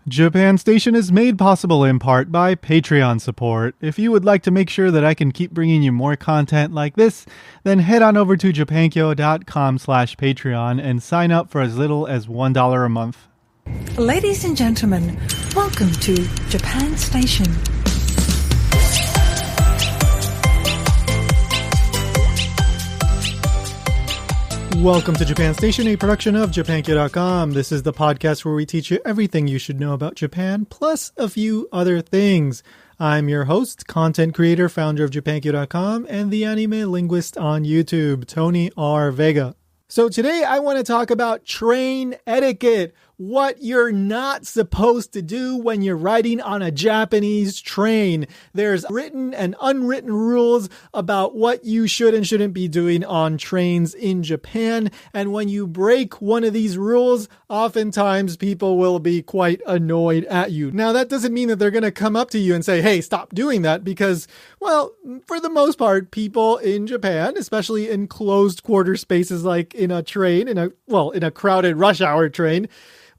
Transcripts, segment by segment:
Japan Station is made possible in part by Patreon support. If you would like to make sure that I can keep bringing you more content like this, then head on over to japankyo.com/Patreon and sign up for as little as $1 a month. Ladies and gentlemen, welcome to Japan Station. Welcome to Japan Station, a production of japankyo.com. This is the podcast where we teach you everything you should know about Japan, plus a few other things. I'm your host, content creator, founder of japankyo.com, and the anime linguist on YouTube, Tony R. Vega. So today I want to talk about train etiquette, what you're not supposed to do when you're riding on a Japanese train. There's written and unwritten rules about what you should and shouldn't be doing on trains in Japan. And when you break one of these rules, oftentimes people will be quite annoyed at you. Now, that doesn't mean that they're going to come up to you and say, hey, stop doing that, because, well, for the most part, people in Japan, especially in closed quarter spaces like in a train, in a crowded rush hour train,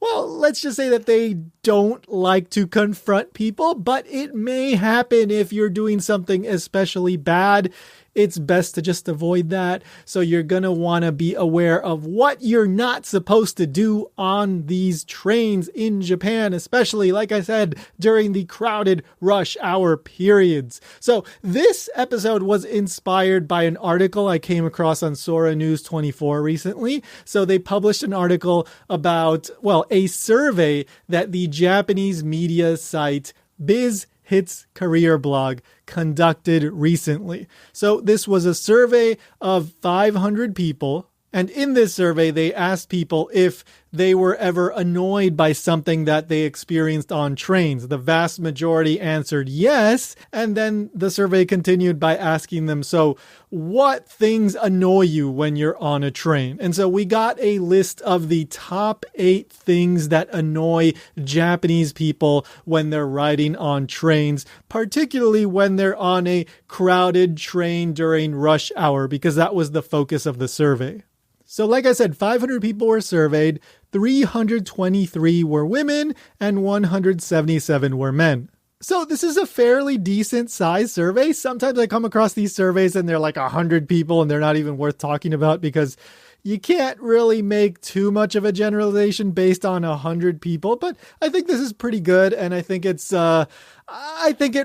well, let's just say that they don't like to confront people, but it may happen if you're doing something especially bad. It's best to just avoid that. So you're going to want to be aware of what you're not supposed to do on these trains in Japan, especially, like I said, during the crowded rush hour periods. So this episode was inspired by an article I came across on Sora News 24 recently. So they published an article about, a survey that the Japanese media site BizHit's career blog conducted recently. So this was a survey of 500 people. And in this survey, they asked people if they were ever annoyed by something that they experienced on trains. The vast majority answered yes. And then the survey continued by asking them, so what things annoy you when you're on a train? And so we got a list of the top 8 things that annoy Japanese people when they're riding on trains, particularly when they're on a crowded train during rush hour, because that was the focus of the survey. So like I said, 500 people were surveyed, 323 were women, and 177 were men. So this is a fairly decent sized survey. Sometimes I come across these surveys and they're like 100 people and they're not even worth talking about because you can't really make too much of a generalization based on 100 people. But I think this is pretty good, and I think it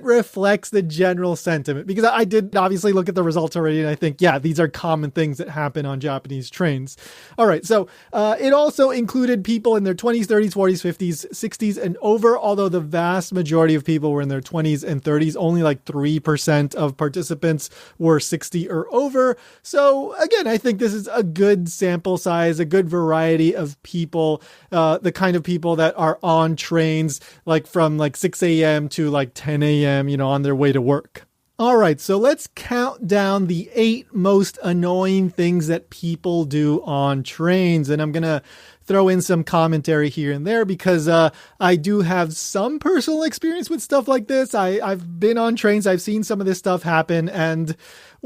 reflects the general sentiment, because I did obviously look at the results already and I think, yeah, these are common things that happen on Japanese trains. All right. So it also included people in their 20s, 30s, 40s, 50s, 60s and over, although the vast majority of people were in their 20s and 30s. Only like 3% of participants were 60 or over. So again, I think this is a good sample size, a good variety of people, the kind of people that are on trains, like from like 6 a.m. to like 10 a.m., on their way to work. All right, so let's count down the 8 most annoying things that people do on trains. And I'm going to throw in some commentary here and there because I do have some personal experience with stuff like this. I've been on trains. I've seen some of this stuff happen. And,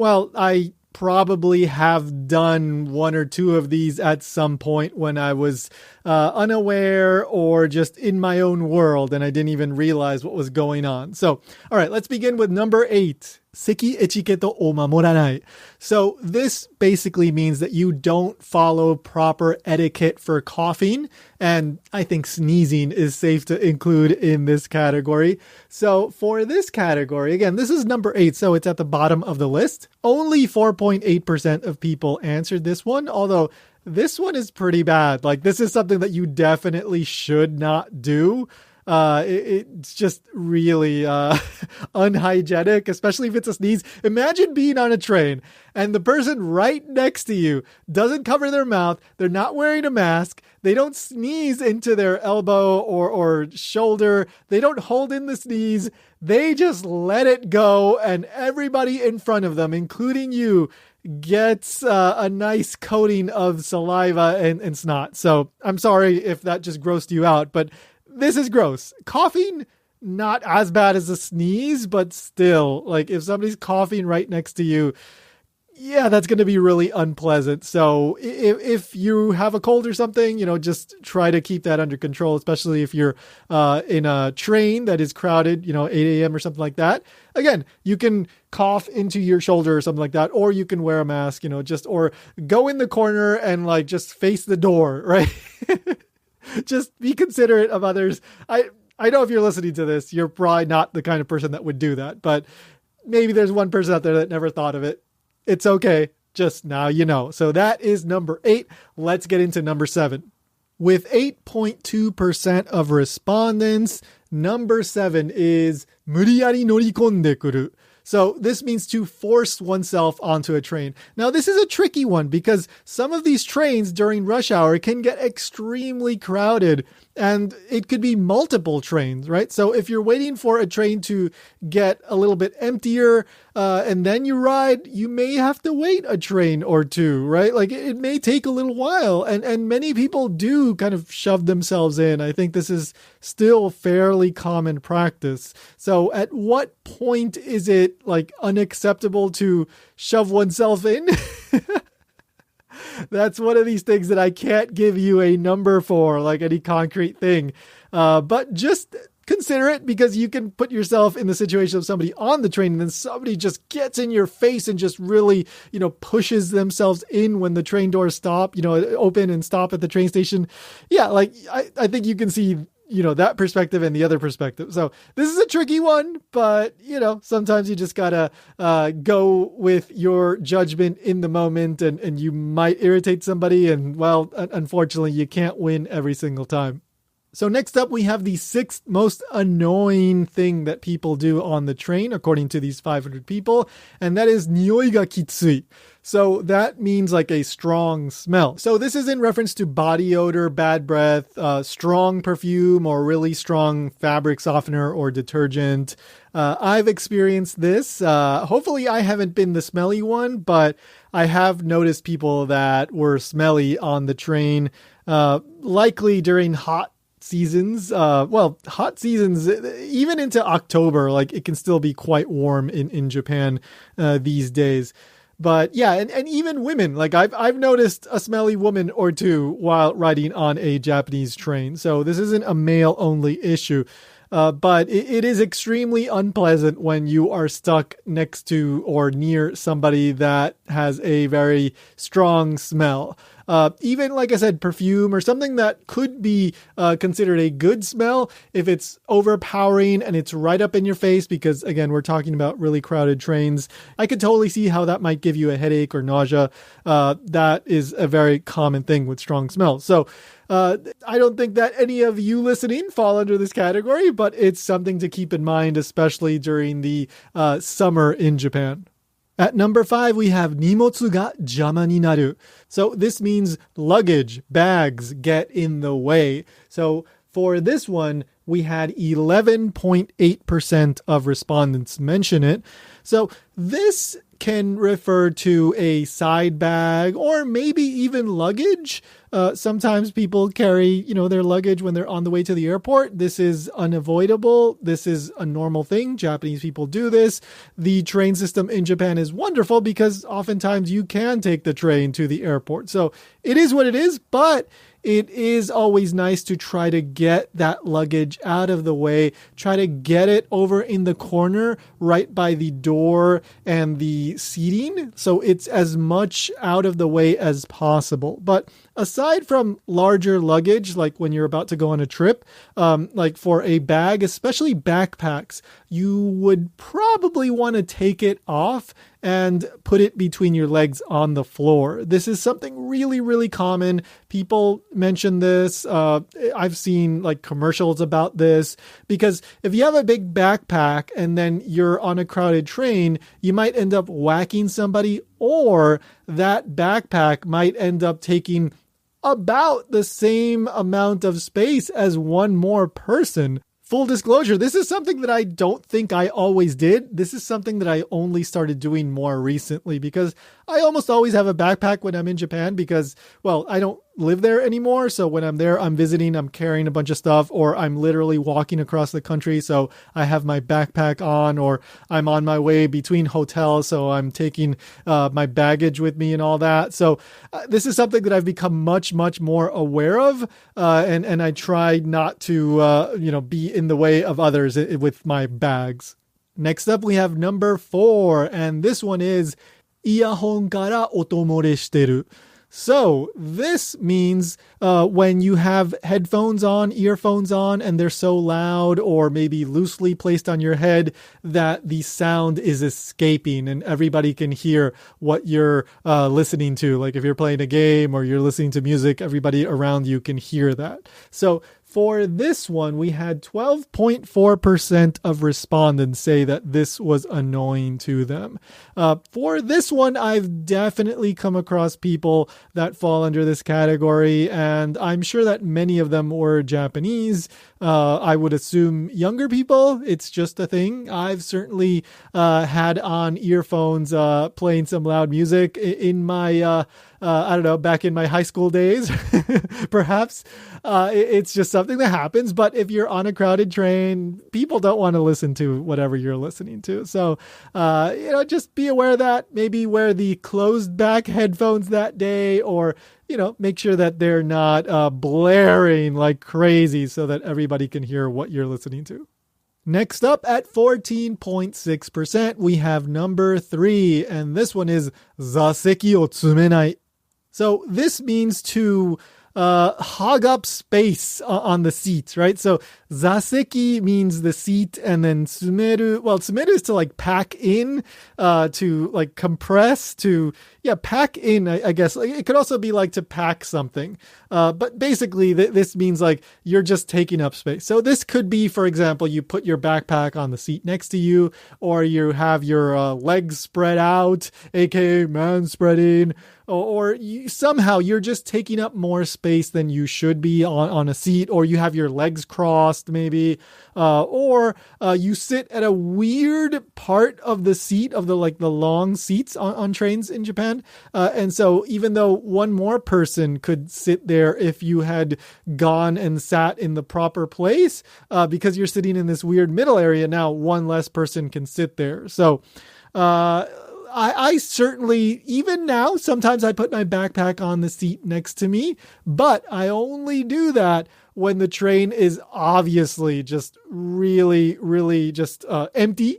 I probably have done 1 or 2 of these at some point when I was unaware or just in my own world and I didn't even realize what was going on. So, all right, let's begin with number 8. Seki etiquette o mamoranai. So this basically means that you don't follow proper etiquette for coughing, and I think sneezing is safe to include in this category. So for this category, again, this is number 8, so it's at the bottom of the list. Only 4.8% of people answered this one, although this one is pretty bad. Like, this is something that you definitely should not do. It's just really unhygienic, especially if it's a sneeze. Imagine being on a train and the person right next to you doesn't cover their mouth. They're not wearing a mask. They don't sneeze into their elbow or shoulder. They don't hold in the sneeze. They just let it go, and everybody in front of them, including you, gets a nice coating of saliva and snot. So I'm sorry if that just grossed you out, but this is gross. Coughing, not as bad as a sneeze, but still, like, if somebody's coughing right next to you, yeah, that's going to be really unpleasant. So if you have a cold or something, just try to keep that under control, especially if you're in a train that is crowded, 8 a.m. or something like that. Again, you can cough into your shoulder or something like that, or you can wear a mask, or go in the corner and like just face the door, right? Just be considerate of others. I know if you're listening to this, you're probably not the kind of person that would do that, but maybe there's one person out there that never thought of it. It's okay. Just now you know. So that is number 8. Let's get into number 7. With 8.2% of respondents, number 7 is 無理やり乗り込んでくる. So this means to force oneself onto a train. Now, this is a tricky one because some of these trains during rush hour can get extremely crowded, and it could be multiple trains, right? So if you're waiting for a train to get a little bit emptier and then you ride, you may have to wait a train or two, right? Like it may take a little while, and many people do kind of shove themselves in. I think this is still fairly common practice. So at what point is it like unacceptable to shove oneself in? That's one of these things that I can't give you a number for, like any concrete thing. But just consider it, because you can put yourself in the situation of somebody on the train and then somebody just gets in your face and just really, pushes themselves in when the train doors stop, open and stop at the train station. Yeah, like I think you can see that perspective and the other perspective. So this is a tricky one, but sometimes you just gotta go with your judgment in the moment, and you might irritate somebody, and well, unfortunately you can't win every single time. So next up, we have the 6th most annoying thing that people do on the train, according to these 500 people, and that is 匂いがきつい. So that means like a strong smell. So this is in reference to body odor, bad breath, strong perfume, or really strong fabric softener or detergent. I've experienced this. Hopefully I haven't been the smelly one, but I have noticed people that were smelly on the train, likely during hot seasons. Hot seasons, even into October, like it can still be quite warm in Japan these days. But yeah, and even women, like I've noticed a smelly woman or two while riding on a Japanese train. So this isn't a male only issue. But it is extremely unpleasant when you are stuck next to or near somebody that has a very strong smell. Even, like I said, perfume or something that could be considered a good smell, if it's overpowering and it's right up in your face, because again, we're talking about really crowded trains, I could totally see how that might give you a headache or nausea. That is a very common thing with strong smells. So I don't think that any of you listening fall under this category, but it's something to keep in mind, especially during the summer in Japan. At number 5, we have 荷物が邪魔になる. So this means luggage, bags get in the way. So for this one, we had 11.8% of respondents mention it. So this can refer to a side bag or maybe even luggage. Sometimes people carry, their luggage when they're on the way to the airport. This is unavoidable. This is a normal thing. Japanese people do this. The train system in Japan is wonderful because oftentimes you can take the train to the airport. So it is what it is, but it is always nice to try to get that luggage out of the way, try to get it over in the corner right by the door and the seating, so it's as much out of the way as possible. But aside from larger luggage, like when you're about to go on a trip, like for a bag, especially backpacks, you would probably want to take it off and put it between your legs on the floor. This is something really, really common. People mention this. I've seen like commercials about this, because if you have a big backpack and then you're on a crowded train, you might end up whacking somebody, or that backpack might end up taking about the same amount of space as one more person. Full disclosure, this is something that I don't think I always did. This is something that I only started doing more recently, because I almost always have a backpack when I'm in Japan because, well, I don't live there anymore. So when I'm there, I'm visiting, I'm carrying a bunch of stuff, or I'm literally walking across the country. So I have my backpack on, or I'm on my way between hotels. So I'm taking my baggage with me and all that. So this is something that I've become much, much more aware of. And I try not to, be in the way of others with my bags. Next up, we have number 4. And this one is イヤホンから音漏れしてる. So this means when you have headphones on, earphones on, and they're so loud or maybe loosely placed on your head that the sound is escaping and everybody can hear what you're listening to. Like if you're playing a game or you're listening to music, everybody around you can hear that. So for this one, we had 12.4% of respondents say that this was annoying to them. For this one, I've definitely come across people that fall under this category, and I'm sure that many of them were Japanese. I would assume younger people. It's just a thing. I've certainly had on earphones playing some loud music in my I don't know, back in my high school days, perhaps. It's just something that happens. But if you're on a crowded train, people don't want to listen to whatever you're listening to. So, just be aware that maybe wear the closed back headphones that day, or, make sure that they're not blaring like crazy so that everybody can hear what you're listening to. Next up at 14.6%, we have number 3, and this one is 座席を詰めない. So this means to hog up space on the seats, right? So 座席 means the seat, and then 詰める, well, 詰める is to like pack in, to like compress, to, pack in, I guess. It could also be like to pack something. But basically this means like you're just taking up space. So this could be, for example, you put your backpack on the seat next to you, or you have your legs spread out, aka man spreading, or somehow you're just taking up more space than you should be on a seat, or you have your legs crossed maybe, or you sit at a weird part of the seat of the long seats on trains in Japan. And so even though one more person could sit there if you had gone and sat in the proper place, because you're sitting in this weird middle area, now one less person can sit there. So, I certainly, even now, sometimes I put my backpack on the seat next to me, but I only do that when the train is obviously just really, really just empty,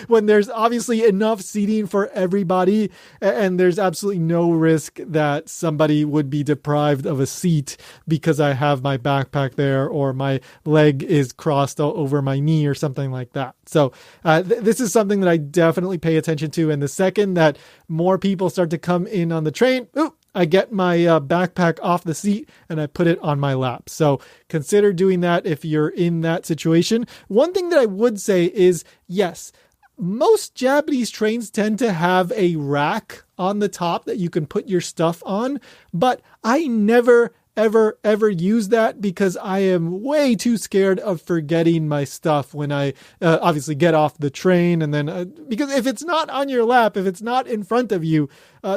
when there's obviously enough seating for everybody, and there's absolutely no risk that somebody would be deprived of a seat because I have my backpack there, or my leg is crossed over my knee or something like that. So this is something that I definitely pay attention to. And the second that more people start to come in on the train, I get my backpack off the seat and I put it on my lap. So consider doing that if you're in that situation. One thing that I would say is, yes, most Japanese trains tend to have a rack on the top that you can put your stuff on, but I never ever use that because I am way too scared of forgetting my stuff when I obviously get off the train. And then because if it's not on your lap, if it's not in front of you,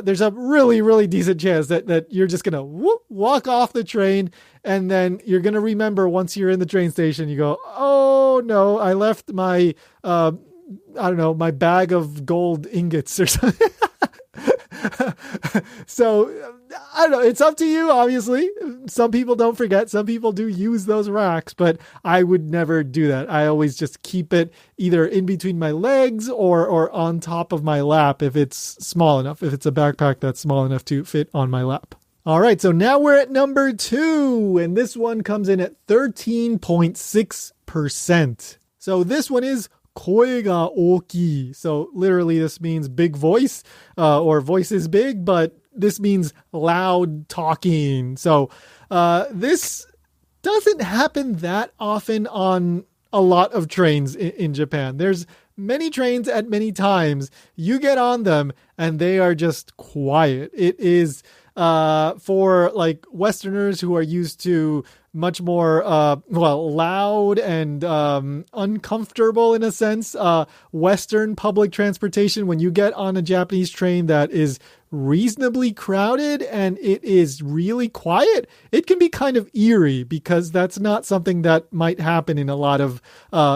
there's a really, really decent chance that you're just going to walk off the train, and then you're going to remember once you're in the train station, you go, oh no, I left my, my bag of gold ingots or something. So I don't know. It's up to you, obviously. Some people don't forget. Some people do use those racks, but I would never do that. I always just keep it either in between my legs or on top of my lap if it's small enough, if it's a backpack that's small enough to fit on my lap. All right, so now we're at number 2, and this one comes in at 13.6%. So this one is 声が大きい. So literally this means big voice, or voice is big, but this means loud talking. So this doesn't happen that often on a lot of trains in Japan. There's many trains at many times. You get on them and they are just quiet. It is for like Westerners who are used to much more, loud and uncomfortable in a sense. Western public transportation, when you get on a Japanese train that is reasonably crowded and it is really quiet, it can be kind of eerie because that's not something that might happen in a lot of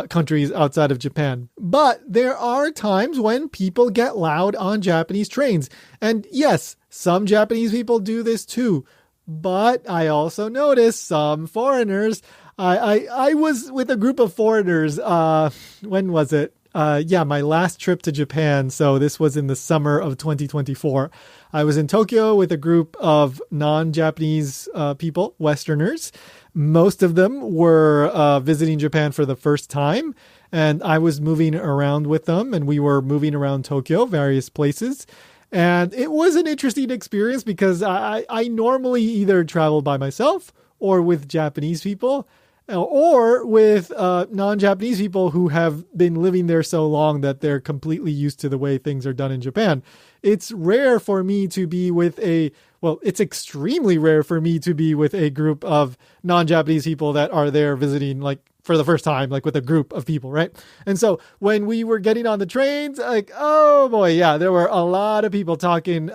countries outside of Japan. But there are times when people get loud on Japanese trains. And yes, some Japanese people do this too. But I also noticed some foreigners. I was with a group of foreigners. When was it? My last trip to Japan. So this was in the summer of 2024. I was in Tokyo with a group of non-Japanese people, Westerners. Most of them were visiting Japan for the first time. And I was moving around with them, and we were moving around Tokyo, various places. And it was an interesting experience because I normally either travel by myself or with Japanese people or with non-Japanese people who have been living there so long that they're completely used to the way things are done in Japan. It's rare for me to be with it's extremely rare for me to be with a group of non-Japanese people that are there visiting like for the first time, like with a group of people, right? And so when we were getting on the trains, like, oh boy, yeah, there were a lot of people talking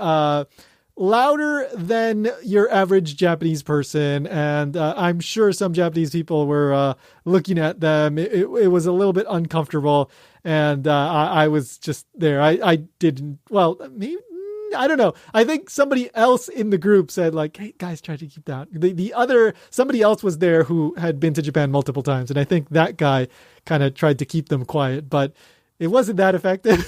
louder than your average Japanese person. And I'm sure some Japanese people were looking at them. It was a little bit uncomfortable. And I was just there. I didn't, maybe, I don't know. I think somebody else in the group said like, hey guys, try to keep that. Somebody else was there who had been to Japan multiple times. And I think that guy kind of tried to keep them quiet, but it wasn't that effective.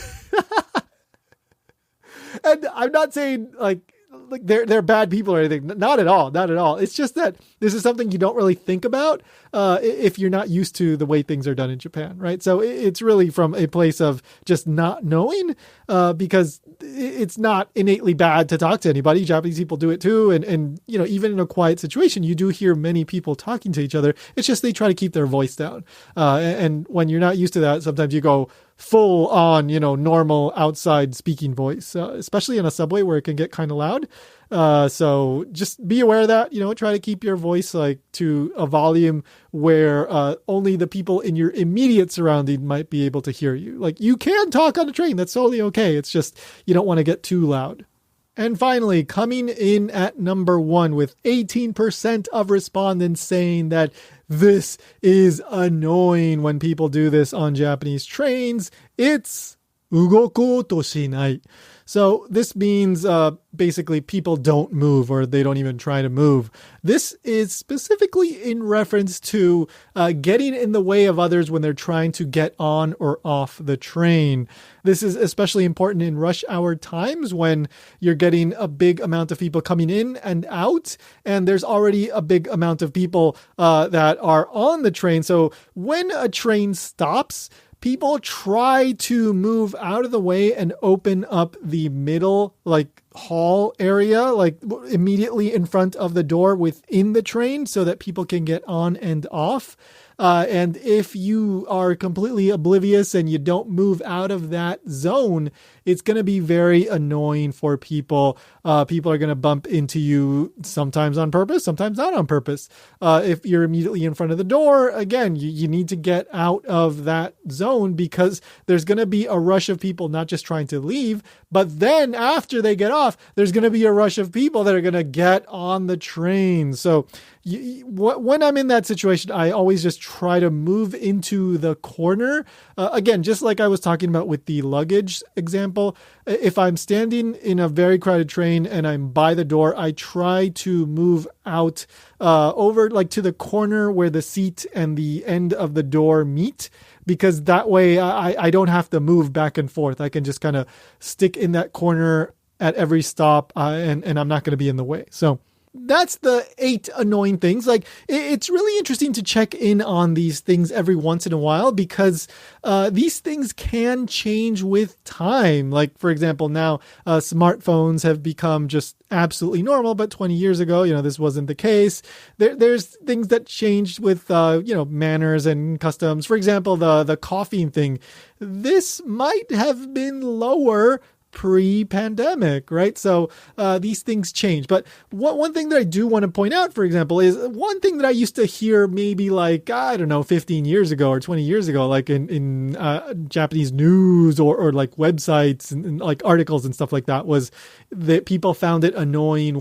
And I'm not saying like they're bad people or anything. Not at all. Not at all. It's just that this is something you don't really think about if you're not used to the way things are done in Japan, right? So it's really from a place of just not knowing because it's not innately bad to talk to anybody. Japanese people do it too. And even in a quiet situation, you do hear many people talking to each other. It's just they try to keep their voice down. And when you're not used to that, sometimes you go full on, normal outside speaking voice, especially in a subway where it can get kind of loud. So just be aware of that, try to keep your voice like to a volume where only the people in your immediate surrounding might be able to hear you. Like you can talk on a train. That's totally okay. It's just, you don't want to get too loud. And finally, coming in at number 1 with 18% of respondents saying that this is annoying when people do this on Japanese trains, it's ugokou to shinai. So this means basically people don't move or they don't even try to move. This is specifically in reference to getting in the way of others when they're trying to get on or off the train. This is especially important in rush hour times when you're getting a big amount of people coming in and out, and there's already a big amount of people that are on the train. So when a train stops, people try to move out of the way and open up the middle, like hall area, like immediately in front of the door within the train so that people can get on and off. And if you are completely oblivious and you don't move out of that zone, it's going to be very annoying for people. People are going to bump into you sometimes on purpose, sometimes not on purpose. If you're immediately in front of the door, again, you need to get out of that zone because there's going to be a rush of people not just trying to leave, but then after they get off, there's going to be a rush of people that are going to get on the train. So when I'm in that situation, I always just try to move into the corner. Again, just like I was talking about with the luggage example, if I'm standing in a very crowded train and I'm by the door, I try to move out over like to the corner where the seat and the end of the door meet, because that way I don't have to move back and forth. I can just kind of stick in that corner at every stop and I'm not going to be in the way. So that's the 8 annoying things. Like it's really interesting to check in on these things every once in a while because these things can change with time. Like for example, now smartphones have become just absolutely normal, but 20 years ago, this wasn't the case. There's things that changed with manners and customs. For example, the coughing thing. This might have been lower pre-pandemic, right? So these things change. But one thing that I do want to point out, for example, is one thing that I used to hear maybe like, I don't know, 15 years ago or 20 years ago, like in Japanese news or like websites and like articles and stuff like that, was that people found it annoying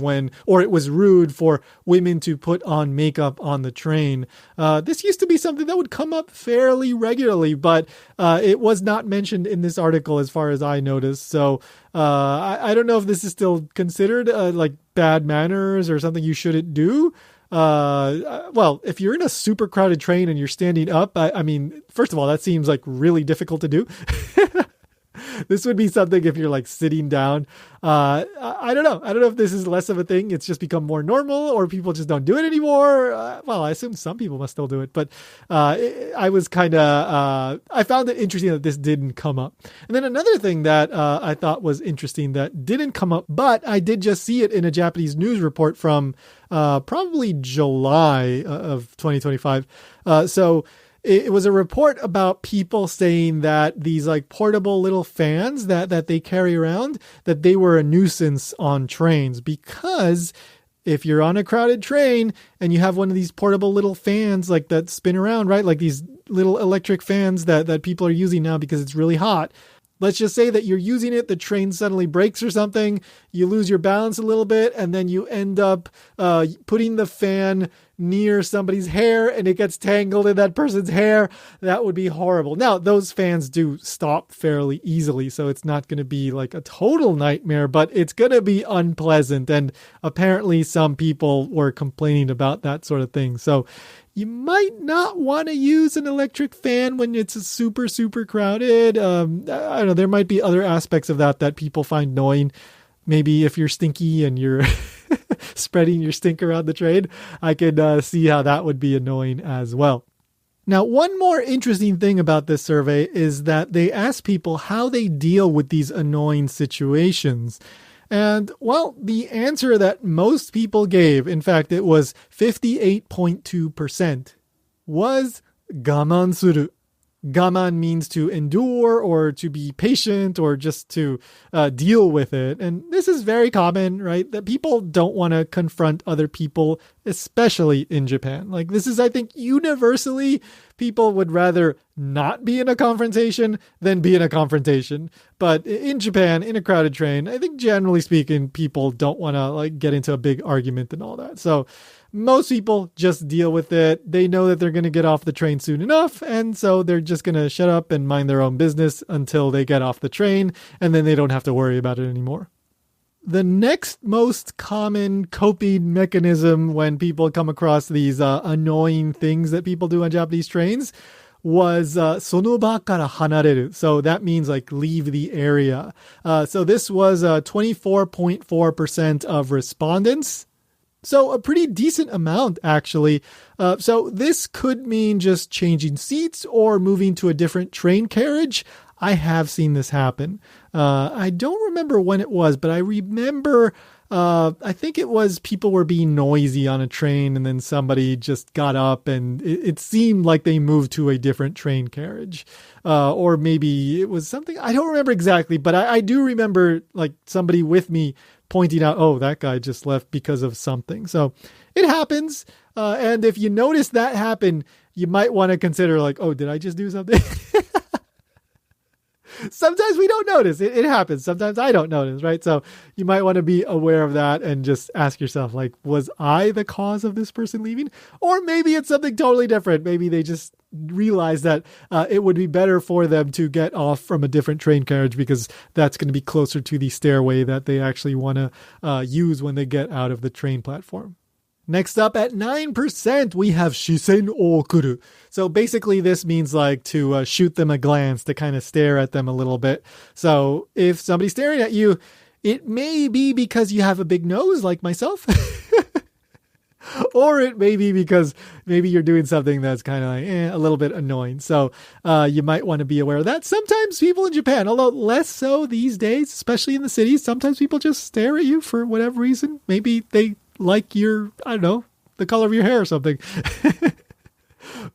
or it was rude for women to put on makeup on the train. This used to be something that would come up fairly regularly, but it was not mentioned in this article as far as I noticed. So I don't know if this is still considered like bad manners or something you shouldn't do. Well, if you're in a super crowded train and you're standing up, I mean, first of all, that seems like really difficult to do. This would be something if you're like sitting down. I don't know. I don't know if this is less of a thing. It's just become more normal or people just don't do it anymore. Well, I assume some people must still do it, but I was kind of, I found it interesting that this didn't come up. And then another thing that I thought was interesting that didn't come up, but I did just see it in a Japanese news report from probably July of 2025. So it was a report about people saying that these like portable little fans that they carry around, that they were a nuisance on trains, because if you're on a crowded train and you have one of these portable little fans like that spin around, right? Like these little electric fans that people are using now because it's really hot. Let's just say that you're using it, the train suddenly breaks or something, you lose your balance a little bit, and then you end up putting the fan near somebody's hair and it gets tangled in that person's hair. That would be horrible. Now, those fans do stop fairly easily, so it's not going to be like a total nightmare, but it's going to be unpleasant. And apparently some people were complaining about that sort of thing. So you might not want to use an electric fan when it's super, super crowded. I don't know. There might be other aspects of that people find annoying. Maybe if you're stinky and you're spreading your stink around the train, I could see how that would be annoying as well. Now, one more interesting thing about this survey is that they asked people how they deal with these annoying situations. And, well, the answer that most people gave, in fact, it was 58.2%, was gaman suru. Gaman means to endure or to be patient or just to deal with it. And this is very common, right? That people don't want to confront other people, especially in Japan. Like this is, I think, universally, people would rather not be in a confrontation than be in a confrontation. But in Japan, in a crowded train, I think generally speaking, people don't want to like get into a big argument and all that. So most people just deal with it. They know that they're going to get off the train soon enough. And so they're just going to shut up and mind their own business until they get off the train. And then they don't have to worry about it anymore. The next most common coping mechanism when people come across these annoying things that people do on Japanese trains was sonoba kara hanareru. So that means like leave the area. So this was 24.4% of respondents. So a pretty decent amount, actually. So this could mean just changing seats or moving to a different train carriage. I have seen this happen. I don't remember when it was, but I remember, I think it was people were being noisy on a train and then somebody just got up and it seemed like they moved to a different train carriage. Or maybe it was something, I don't remember exactly, but I do remember like somebody with me pointing out, oh, that guy just left because of something. So it happens. And if you notice that happen, you might want to consider like, oh, did I just do something? Sometimes we don't notice. It happens. Sometimes I don't notice, right? So you might want to be aware of that and just ask yourself, like, was I the cause of this person leaving? Or maybe it's something totally different. Maybe they just realize that it would be better for them to get off from a different train carriage because that's going to be closer to the stairway that they actually want to use when they get out of the train platform. Next up at 9%, we have shisen o kuru. So basically this means like to shoot them a glance, to kind of stare at them a little bit. So if somebody's staring at you, it may be because you have a big nose like myself. Or it may be because maybe you're doing something that's kind of like a little bit annoying. So you might want to be aware of that. Sometimes people in Japan, although less so these days, especially in the cities, sometimes people just stare at you for whatever reason. Maybe they like your, I don't know, the color of your hair or something.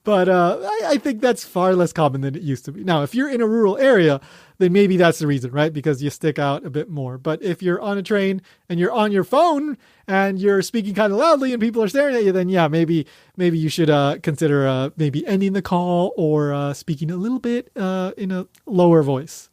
But I think that's far less common than it used to be. Now, if you're in a rural area, then maybe that's the reason, right? Because you stick out a bit more. But if you're on a train and you're on your phone and you're speaking kind of loudly and people are staring at you, then yeah, maybe you should consider maybe ending the call or speaking a little bit in a lower voice.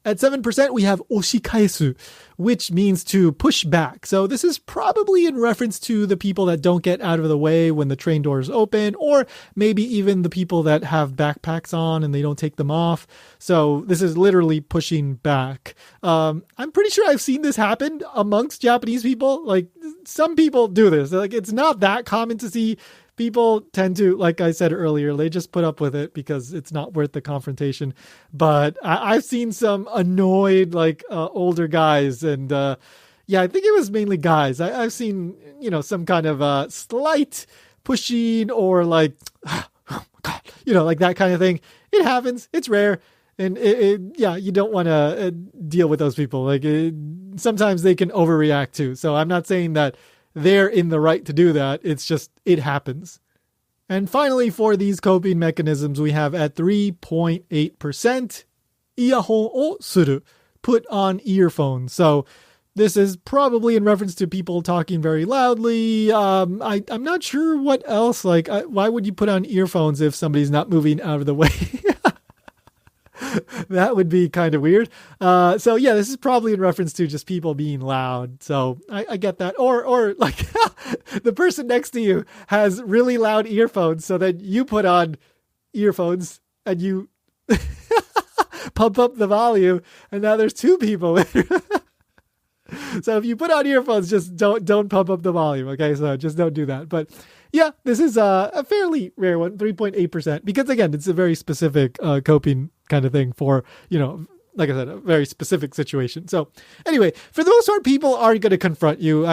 At 7%, we have oshikaesu, which means to push back. So this is probably in reference to the people that don't get out of the way when the train doors open, or maybe even the people that have backpacks on and they don't take them off. So this is literally pushing back. I'm pretty sure I've seen this happen amongst Japanese people. Like, some people do this. Like, it's not that common to see. People tend to, like I said earlier, they just put up with it because it's not worth the confrontation. But I've seen some annoyed, older guys. And I think it was mainly guys. I've seen, some kind of slight pushing or like, oh my God, like that kind of thing. It happens. It's rare. And you don't want to deal with those people. Sometimes they can overreact too. So I'm not saying that they're in the right to do that. It's just, it happens. And finally, for these coping mechanisms, we have at 3.8%, iyahon o suru, put on earphones. So this is probably in reference to people talking very loudly. I'm not sure what else. Why would you put on earphones if somebody's not moving out of the way? That would be kind of weird. This is probably in reference to just people being loud. So I get that. Or like the person next to you has really loud earphones, so that you put on earphones and you pump up the volume, and now there's two people. So if you put on earphones, just don't pump up the volume. Okay, so just don't do that. But yeah, this is a fairly rare one, 3.8%, because again, it's a very specific coping kind of thing for, like I said, a very specific situation. So anyway, for the most part, people aren't going to confront you.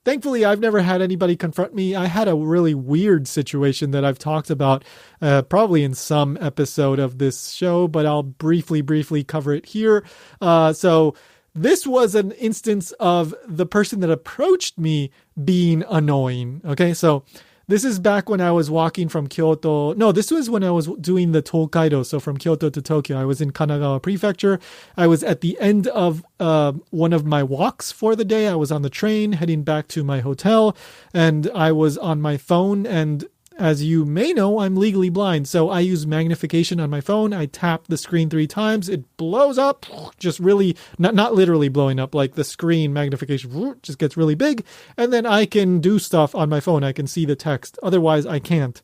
Thankfully, I've never had anybody confront me. I had a really weird situation that I've talked about probably in some episode of this show, but I'll briefly cover it here. So this was an instance of the person that approached me being annoying. Okay, so this is back when I was walking from Kyoto. No, this was when I was doing the Tokaido. So from Kyoto to Tokyo, I was in Kanagawa Prefecture. I was at the end of one of my walks for the day. I was on the train heading back to my hotel, and I was on my phone. And as you may know, I'm legally blind. So I use magnification on my phone. I tap the screen 3 times. It blows up, just really, not literally blowing up, like the screen magnification just gets really big. And then I can do stuff on my phone. I can see the text. Otherwise, I can't.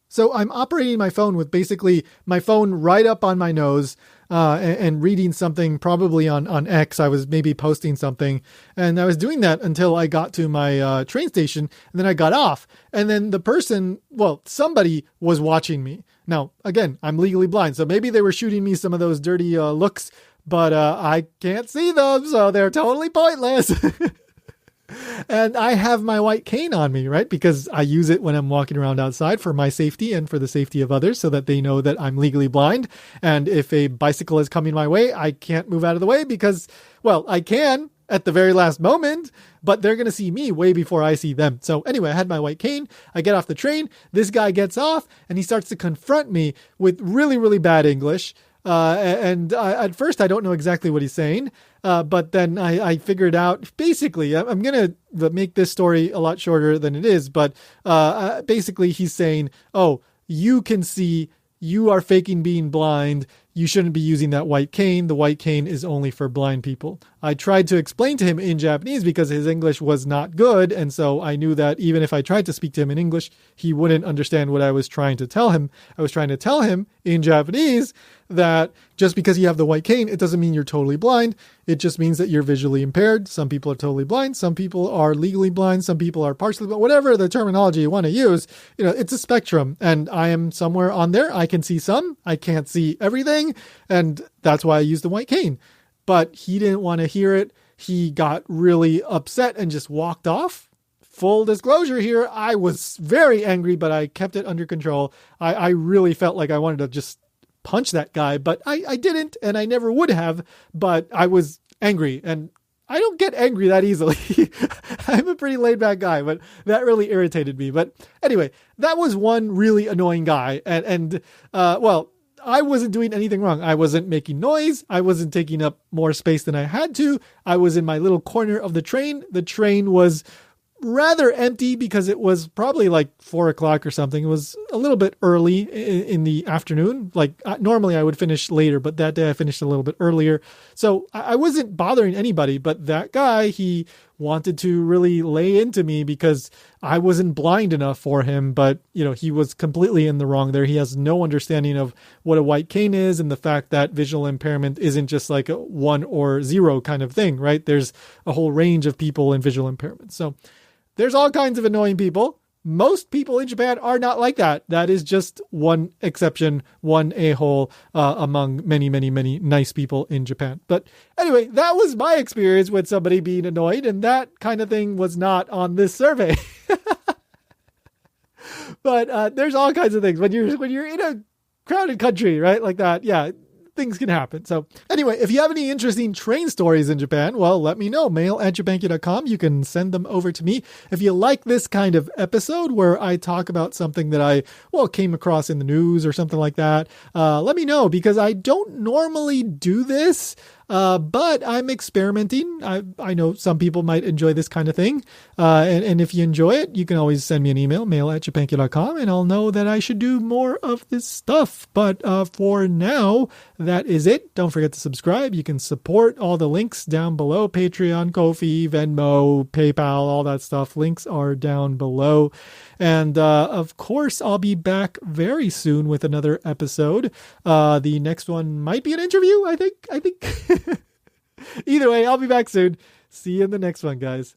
So I'm operating my phone with basically my phone right up on my nose, and reading something probably on X. I was maybe posting something, and I was doing that until I got to my train station, and then I got off. And then somebody was watching me. Now, again, I'm legally blind, so maybe they were shooting me some of those dirty looks, but I can't see them, so they're totally pointless. And I have my white cane on me, right? Because I use it when I'm walking around outside for my safety and for the safety of others, so that they know that I'm legally blind. And if a bicycle is coming my way, I can't move out of the way because, I can at the very last moment, but they're going to see me way before I see them. So anyway, I had my white cane. I get off the train. This guy gets off and he starts to confront me with really, really bad English. At first, I don't know exactly what he's saying. But then I figured out, basically, I'm going to make this story a lot shorter than it is. But basically, he's saying, oh, you can see, you are faking being blind. You shouldn't be using that white cane. The white cane is only for blind people. I tried to explain to him in Japanese because his English was not good. And so I knew that even if I tried to speak to him in English, he wouldn't understand what I was trying to tell him. I was trying to tell him in Japanese that just because you have the white cane, it doesn't mean you're totally blind. It just means that you're visually impaired. Some people are totally blind. Some people are legally blind. Some people are partially blind. Whatever the terminology you want to use, it's a spectrum. And I am somewhere on there. I can see some. I can't see everything. And that's why I use the white cane. But he didn't want to hear it. He got really upset and just walked off. Full disclosure here, I was very angry, but I kept it under control. I really felt like I wanted to just punch that guy, but I didn't, and I never would have, but I was angry, and I don't get angry that easily. I'm a pretty laid back guy, but that really irritated me. But anyway, that was one really annoying guy. Well, I wasn't doing anything wrong. I wasn't making noise. I wasn't taking up more space than I had to. I was in my little corner of the train. The train was rather empty because it was probably like 4 o'clock or something. It was a little bit early in the afternoon. Like normally I would finish later, but that day I finished a little bit earlier. So I wasn't bothering anybody, but that guy, he wanted to really lay into me because I wasn't blind enough for him, but he was completely in the wrong there. He has no understanding of what a white cane is and the fact that visual impairment isn't just like a 1 or 0 kind of thing, right? There's a whole range of people in visual impairment. So there's all kinds of annoying people. Most people in Japan are not like that. That is just one exception, one a-hole among many, many, many nice people in Japan. But anyway, that was my experience with somebody being annoyed, and that kind of thing was not on this survey. But there's all kinds of things when you're in a crowded country, right? Like that. Yeah. Things can happen. So anyway, if you have any interesting train stories in Japan, well, let me know. mail@japanki.com. You can send them over to me. If you like this kind of episode where I talk about something that I came across in the news or something like that, let me know, because I don't normally do this. But I'm experimenting. I know some people might enjoy this kind of thing. And if you enjoy it, you can always send me an email, mail@japanki.com, and I'll know that I should do more of this stuff. But for now, that is it. Don't forget to subscribe. You can support all the links down below. Patreon, Ko-fi, Venmo, PayPal, all that stuff. Links are down below. And of course, I'll be back very soon with another episode. The next one might be an interview, I think. Either way, I'll be back soon. See you in the next one, guys.